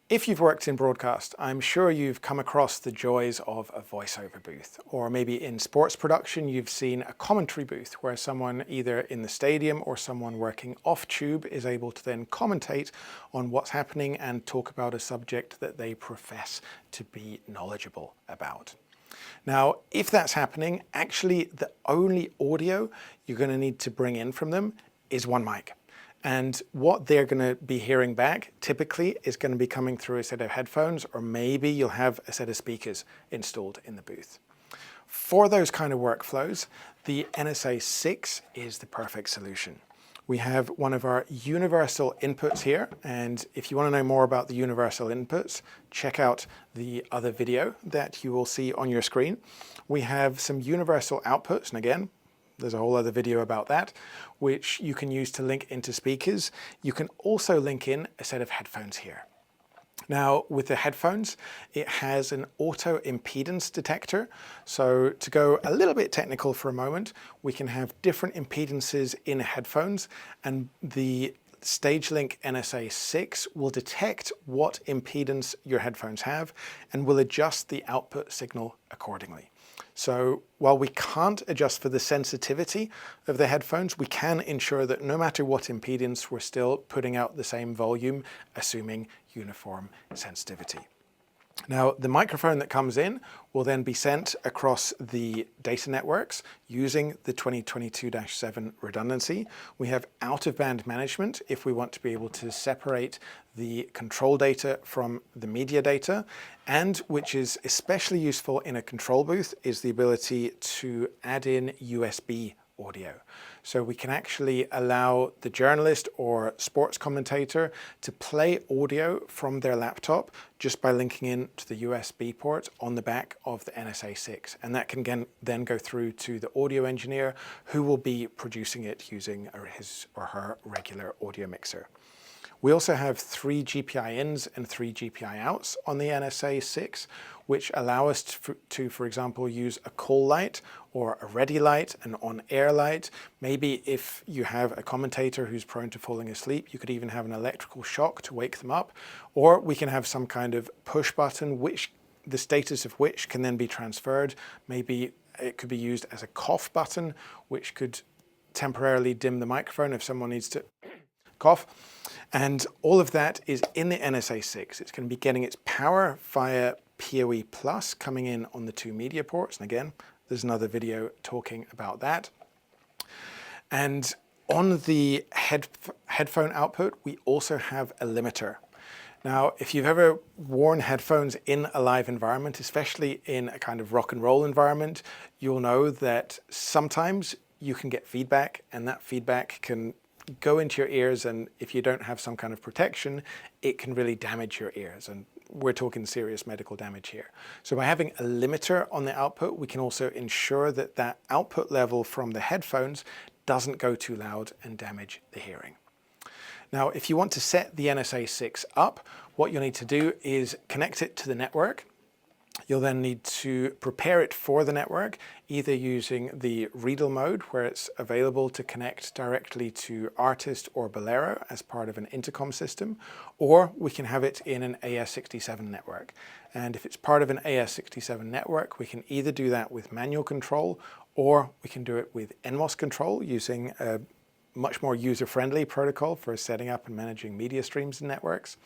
If you've worked in broadcast, I'm sure you've come across the joys of a voiceover booth, or maybe in sports production you've seen a commentary booth where someone either in the stadium or someone working off tube is able to then commentate on what's happening and talk about a subject that they profess to be knowledgeable about. Now, if that's happening, actually the only audio you're going to need to bring in from them is one mic. And what they're going to be hearing back typically is going to be coming through a set of headphones, or maybe you'll have a set of speakers installed in the booth. For those kind of workflows, the NSA006 is the perfect solution. We have one of our universal inputs here, and if you want to know more about the universal inputs, check out the other video that you will see on your screen. We have some universal outputs, and again, there's a whole other video about that, which you can use to link into speakers. You can also link in a set of headphones here. Now, with the headphones, it has an auto impedance detector. So to go a little bit technical for a moment, we can have different impedances in headphones, and the StageLink NSA006 will detect what impedance your headphones have and will adjust the output signal accordingly. So while we can't adjust for the sensitivity of the headphones, we can ensure that no matter what impedance, we're still putting out the same volume, assuming uniform sensitivity. Now, the microphone that comes in will then be sent across the data networks using the 2022-7 redundancy. We have out-of-band management if we want to be able to separate the control data from the media data, and which is especially useful in a control booth is the ability to add in USB audio. So we can actually allow the journalist or sports commentator to play audio from their laptop just by linking in to the USB port on the back of the NSA006. And that can then go through to the audio engineer who will be producing it using his or her regular audio mixer. We also have 3 GPI ins and 3 GPI outs on the NSA006, which allow us to, for example, use a call light or a ready light, an on-air light. Maybe if you have a commentator who's prone to falling asleep, you could even have an electrical shock to wake them up. Or we can have some kind of push button, which the status of which can then be transferred. Maybe it could be used as a cough button, which could temporarily dim the microphone if someone needs to cough. And all of that is in the NSA006. It's going to be getting its power via PoE Plus coming in on the 2 media ports. And again, there's another video talking about that. And on the headphone output, we also have a limiter. Now, if you've ever worn headphones in a live environment, especially in a kind of rock and roll environment, you'll know that sometimes you can get feedback, and that feedback can go into your ears, and if you don't have some kind of protection, it can really damage your ears, and we're talking serious medical damage here. So by having a limiter on the output, we can also ensure that that output level from the headphones doesn't go too loud and damage the hearing. Now, if you want to set the NSA006 up, what you'll need to do is connect it to the network. You'll then need to prepare it for the network, either using the Riedel mode, where it's available to connect directly to Artist or Bolero as part of an intercom system, or we can have it in an AS67 network. And if it's part of an AS67 network, we can either do that with manual control, or we can do it with NMOS control using a much more user-friendly protocol for setting up and managing media streams and networks.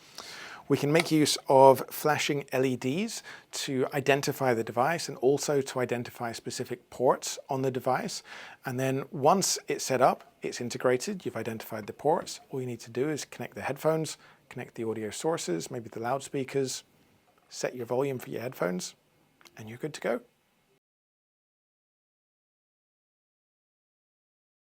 We can make use of flashing LEDs to identify the device and also to identify specific ports on the device. And then once it's set up, it's integrated, you've identified the ports. All you need to do is connect the headphones, connect the audio sources, maybe the loudspeakers, set your volume for your headphones, and you're good to go.